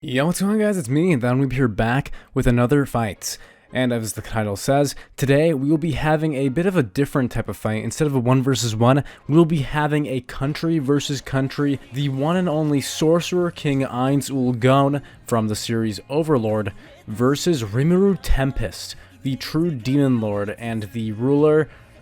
Yo, what's going on, guys? It's me, and then we'll be here back with another fight. And as the title says, today we will be having a bit of a different type of fight. Instead of a 1 versus 1, we'll be having a country versus country. The one and only Sorcerer King Ainz Ool Gown from the series Overlord versus Rimuru Tempest, the true Demon Lord and the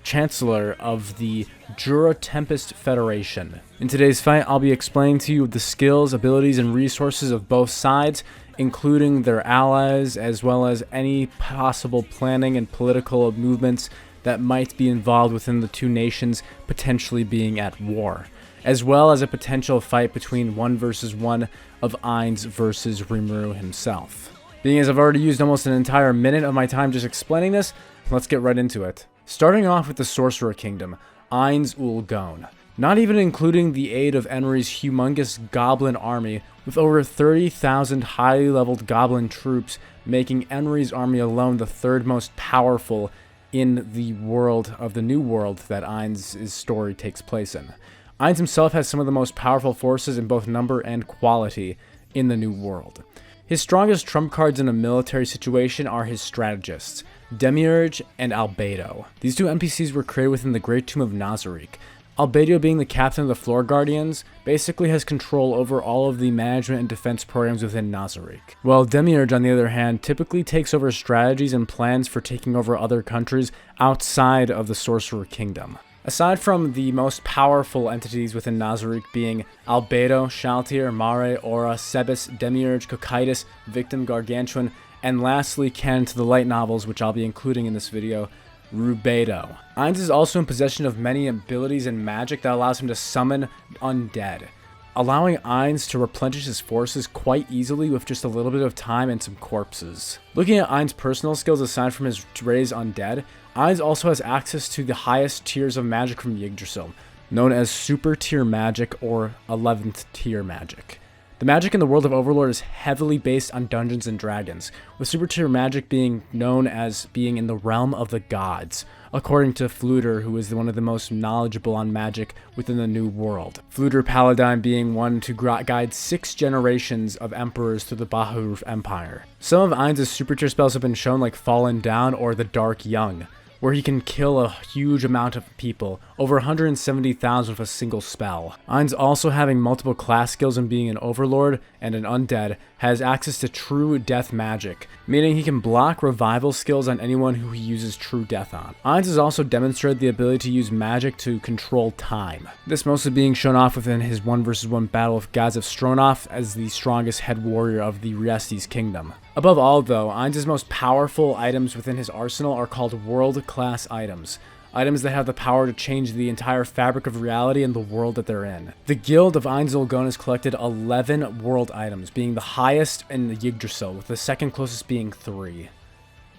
Chancellor of the Jura Tempest Federation. In today's fight, I'll be explaining to you the skills, abilities, and resources of both sides, including their allies, as well as any possible planning and political movements that might be involved within the two nations potentially being at war, as well as a potential fight between 1 versus 1 of Ainz versus Rimuru himself. Being as I've already used almost an entire minute of my time just explaining this, let's get right into it. Starting off with the Sorcerer Kingdom, Ainz Ool Gown. Not even including the aid of Enri's humongous goblin army, with over 30,000 highly leveled goblin troops, making Enri's army alone the third most powerful in the world of the new world that Ainz's story takes place in. Ainz himself has some of the most powerful forces in both number and quality in the new world. His strongest trump cards in a military situation are his strategists, Demiurge and Albedo. These two NPCs were created within the Great Tomb of Nazarick. Albedo, being the captain of the Floor Guardians, basically has control over all of the management and defense programs within Nazarick. While Demiurge, on the other hand, typically takes over strategies and plans for taking over other countries outside of the Sorcerer Kingdom. Aside from the most powerful entities within Nazarick being Albedo, Shaltir, Mare, Aura, Sebis, Demiurge, Cocytus, Victim Gargantuan, and lastly, canon to the light novels, which I'll be including in this video, Rubedo. Ainz is also in possession of many abilities and magic that allows him to summon undead, allowing Ainz to replenish his forces quite easily with just a little bit of time and some corpses. Looking at Ainz's personal skills aside from his raise undead, Ainz also has access to the highest tiers of magic from Yggdrasil, known as Super Tier Magic or 11th Tier Magic. The magic in the world of Overlord is heavily based on Dungeons and Dragons, with Super Tier Magic being known as being in the realm of the gods, according to Fluter, who is one of the most knowledgeable on magic within the new world. Fluter Paladin being one to guide 6 generations of emperors through the Baharuf Empire. Some of Ainz's Super Tier spells have been shown, like Fallen Down or the Dark Young, where he can kill a huge amount of people, over 170,000 with a single spell. Ainz, also having multiple class skills and being an Overlord and an Undead, has access to True Death Magic, meaning he can block revival skills on anyone who he uses True Death on. Ainz has also demonstrated the ability to use magic to control time, this mostly being shown off within his 1 versus 1 battle with Gaz of Stronov as the strongest head warrior of the Riestes Kingdom. Above all, though, Ainz's most powerful items within his arsenal are called world-class items. Items that have the power to change the entire fabric of reality and the world that they're in. The Guild of Ainz Ool Gown has collected 11 world items, being the highest in the Yggdrasil, with the second closest being 3.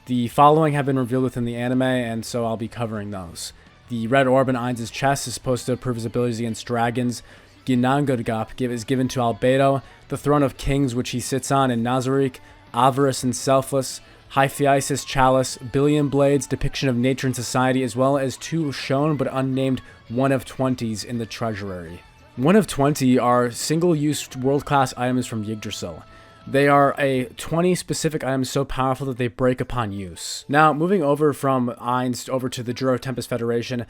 The following have been revealed within the anime, and so I'll be covering those. The red orb in Ainz's chest is supposed to improve his abilities against dragons. Ginangodgap is given to Albedo. The Throne of Kings, which he sits on in Nazarick. Avarice and Selfless, Hyphaesis Chalice, Billion Blades, depiction of nature and society, as well as 2 shown but unnamed 1 of 20s in the Treasury. 1 of 20 are single-use world-class items from Yggdrasil. They are a 20 specific items so powerful that they break upon use. Now, moving over from Ainz over to the Jura Tempest Federation,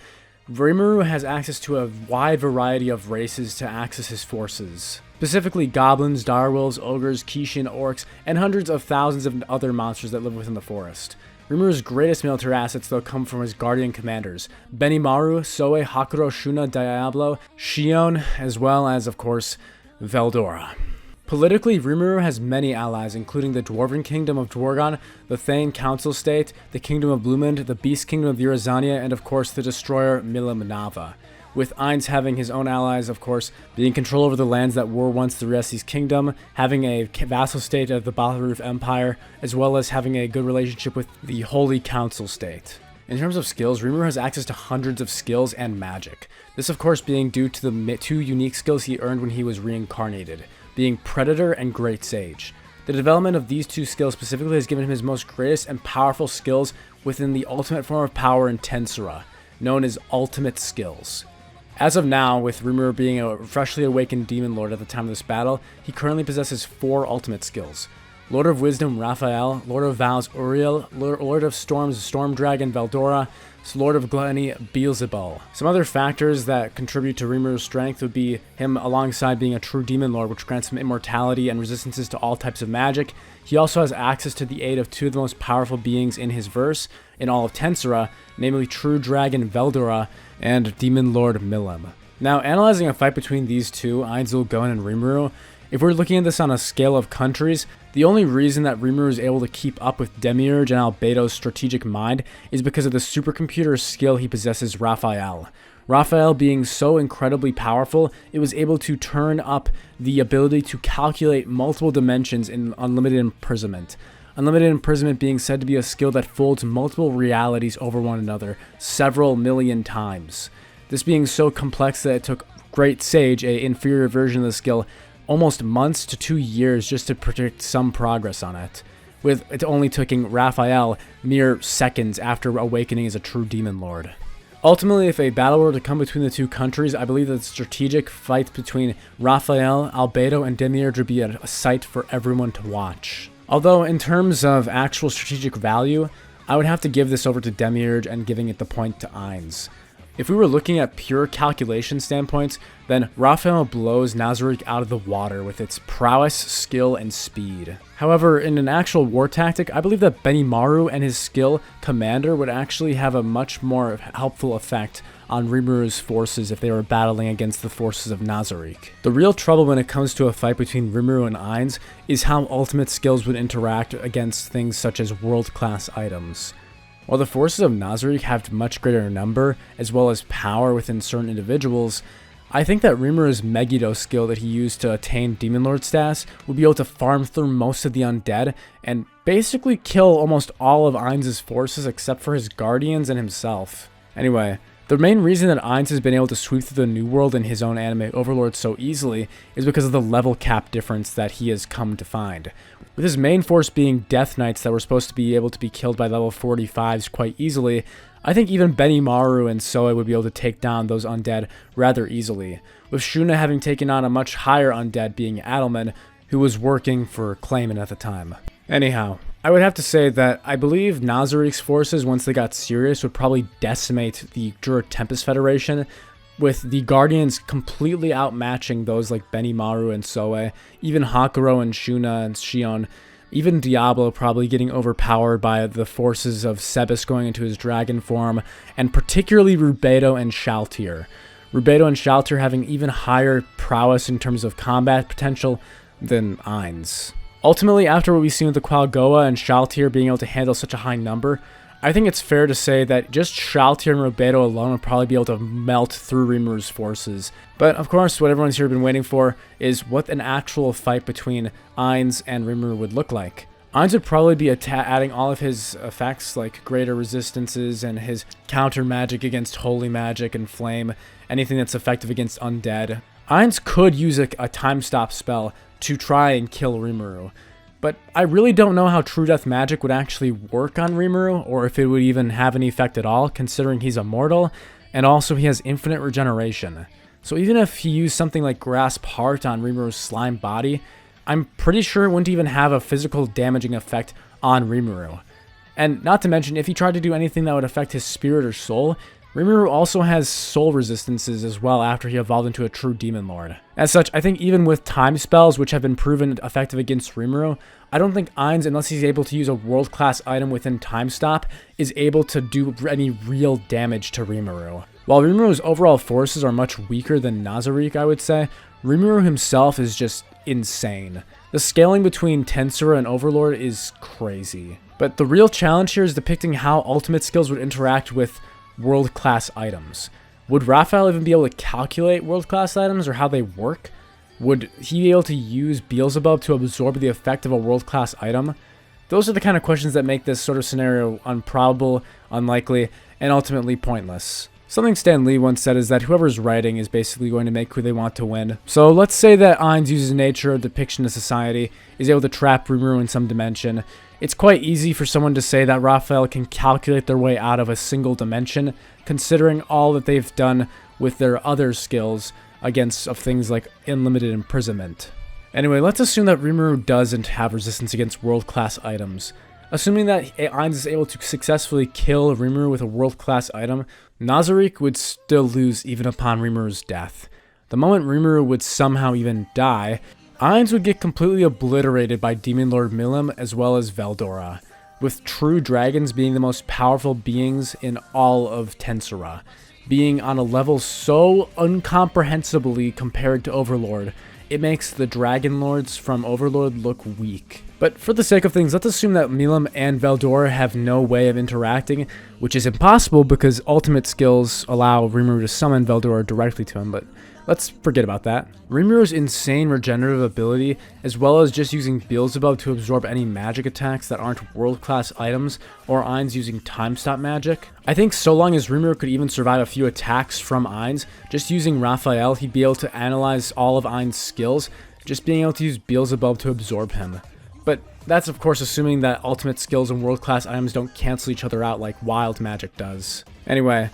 Rimuru has access to a wide variety of races to access his forces. Specifically goblins, direwolves, ogres, Kishin, orcs, and hundreds of thousands of other monsters that live within the forest. Rimuru's greatest military assets, though, come from his guardian commanders, Benimaru, Soe, Hakuro, Shuna, Diablo, Shion, as well as, of course, Veldora. Politically, Rimuru has many allies, including the Dwarven Kingdom of Dwargon, the Thane Council State, the Kingdom of Blumund, the Beast Kingdom of Urazania, and of course the Destroyer Milimnava, with Ainz having his own allies, of course, being control over the lands that were once the Riestes Kingdom, having a vassal state of the Baharuf Empire, as well as having a good relationship with the Holy Council State. In terms of skills, Rimuru has access to hundreds of skills and magic. This, of course, being due to the 2 unique skills he earned when he was reincarnated, being Predator and Great Sage. The development of these 2 skills specifically has given him his most greatest and powerful skills within the ultimate form of power in Tensura, known as Ultimate Skills. As of now, with Rimuru being a freshly awakened Demon Lord at the time of this battle, he currently possesses 4 ultimate skills. Lord of Wisdom, Raphael; Lord of Vows, Uriel; Lord of Storms, Storm Dragon, Veldora; Lord of Gluttony, Beelzebul. Some other factors that contribute to Rimuru's strength would be him alongside being a true Demon Lord, which grants him immortality and resistances to all types of magic. He also has access to the aid of 2 of the most powerful beings in his verse, in all of Tensura, namely True Dragon Veldora and Demon Lord Milim. Now, analyzing a fight between these two, Ainz Ool Gown and Rimuru, if we're looking at this on a scale of countries, the only reason that Rimuru is able to keep up with Demiurge and Albedo's strategic mind is because of the supercomputer skill he possesses, Raphael. Raphael being so incredibly powerful, it was able to turn up the ability to calculate multiple dimensions in unlimited imprisonment. Unlimited imprisonment being said to be a skill that folds multiple realities over one another several million times. This being so complex that it took Great Sage, an inferior version of the skill, almost months to 2 years just to predict some progress on it, with it only taking Raphael mere seconds after awakening as a true Demon Lord. Ultimately, if a battle were to come between the two countries, I believe that the strategic fight between Raphael, Albedo, and Demiurge would be a sight for everyone to watch. Although, in terms of actual strategic value, I would have to give this over to Demiurge and giving it the point to Ainz. If we were looking at pure calculation standpoints, then Raphael blows Nazarick out of the water with its prowess, skill, and speed. However, in an actual war tactic, I believe that Benimaru and his skill, Commander, would actually have a much more helpful effect on Rimuru's forces if they were battling against the forces of Nazarick. The real trouble when it comes to a fight between Rimuru and Ainz is how ultimate skills would interact against things such as world-class items. While the forces of Nazarick have much greater number, as well as power within certain individuals, I think that Rimuru's Megiddo skill that he used to attain Demon Lord status would be able to farm through most of the undead and basically kill almost all of Ainz's forces except for his guardians and himself. Anyway, the main reason that Ainz has been able to sweep through the New World in his own anime Overlord so easily is because of the level cap difference that he has come to find. With his main force being Death Knights that were supposed to be able to be killed by level 45s quite easily, I think even Benimaru and Soe would be able to take down those undead rather easily, with Shuna having taken on a much higher undead being Adelman, who was working for Clayman at the time. Anyhow, I would have to say that I believe Nazarick's forces, once they got serious, would probably decimate the Jura Tempest Federation, with the Guardians completely outmatching those like Benimaru and Soe, even Hakuro and Shuna and Shion, even Diablo probably getting overpowered by the forces of Sebas going into his dragon form, and particularly Rubedo and Shaltir. Rubedo and Shaltir having even higher prowess in terms of combat potential than Ainz. Ultimately, after what we've seen with the Qualgoa and Shaltir being able to handle such a high number, I think it's fair to say that just Shaltir and Rubedo alone would probably be able to melt through Rimuru's forces. But of course, what everyone's here been waiting for is what an actual fight between Ainz and Rimuru would look like. Ainz would probably be adding all of his effects like greater resistances and his counter magic against holy magic and flame, anything that's effective against undead. Ainz could use a time stop spell to try and kill Rimuru. But I really don't know how True Death magic would actually work on Rimuru, or if it would even have any effect at all, considering he's immortal, and also he has infinite regeneration. So even if he used something like Grasp Heart on Rimuru's slime body, I'm pretty sure it wouldn't even have a physical damaging effect on Rimuru. And not to mention, if he tried to do anything that would affect his spirit or soul, Rimuru also has soul resistances as well after he evolved into a true Demon Lord. As such, I think even with time spells, which have been proven effective against Rimuru, I don't think Ainz, unless he's able to use a world-class item within Time Stop, is able to do any real damage to Rimuru. While Rimuru's overall forces are much weaker than Nazarick, I would say, Rimuru himself is just insane. The scaling between Tensura and Overlord is crazy. But the real challenge here is depicting how ultimate skills would interact with world-class items. Would Raphael even be able to calculate world-class items or how they work? Would he be able to use Beelzebub to absorb the effect of a world-class item? Those are the kind of questions that make this sort of scenario improbable, unlikely, and ultimately pointless. Something Stan Lee once said is that whoever's writing is basically going to make who they want to win. So let's say that Ainz uses nature, a depiction of society, is able to trap Rimuru in some dimension. It's quite easy for someone to say that Raphael can calculate their way out of a single dimension, considering all that they've done with their other skills against things like unlimited imprisonment. Anyway, let's assume that Rimuru doesn't have resistance against world-class items. Assuming that Ainz is able to successfully kill Rimuru with a world-class item, Nazarick would still lose even upon Rimuru's death. The moment Rimuru would somehow even die, Ainz would get completely obliterated by Demon Lord Milim as well as Veldora, with true dragons being the most powerful beings in all of Tensura, being on a level so incomprehensibly compared to Overlord, it makes the Dragon Lords from Overlord look weak. But for the sake of things, let's assume that Milim and Veldora have no way of interacting, which is impossible because ultimate skills allow Rimuru to summon Veldora directly to him, but let's forget about that. Rimuru's insane regenerative ability, as well as just using Beelzebub to absorb any magic attacks that aren't world-class items, or Ainz using time stop magic. I think so long as Rimuru could even survive a few attacks from Ainz, just using Raphael, he'd be able to analyze all of Ainz' skills, just being able to use Beelzebub to absorb him. But that's of course assuming that ultimate skills and world-class items don't cancel each other out like wild magic does. Anyway,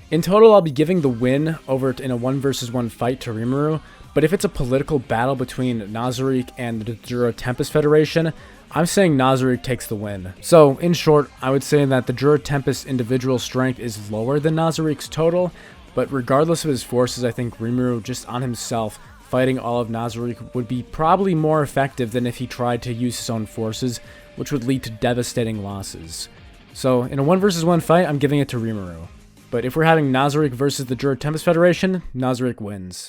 in total I'll be giving the win over in a 1 versus 1 fight to Rimuru, but if it's a political battle between Nazarick and the Jura Tempest Federation, I'm saying Nazarick takes the win. So in short, I would say that the Jura Tempest individual strength is lower than Nazarick's total, but regardless of his forces, I think Rimuru just on himself fighting all of Nazarick would be probably more effective than if he tried to use his own forces, which would lead to devastating losses. So in a 1 versus 1 fight, I'm giving it to Rimuru. But if we're having Nazarick versus the Jura Tempest Federation, Nazarick wins.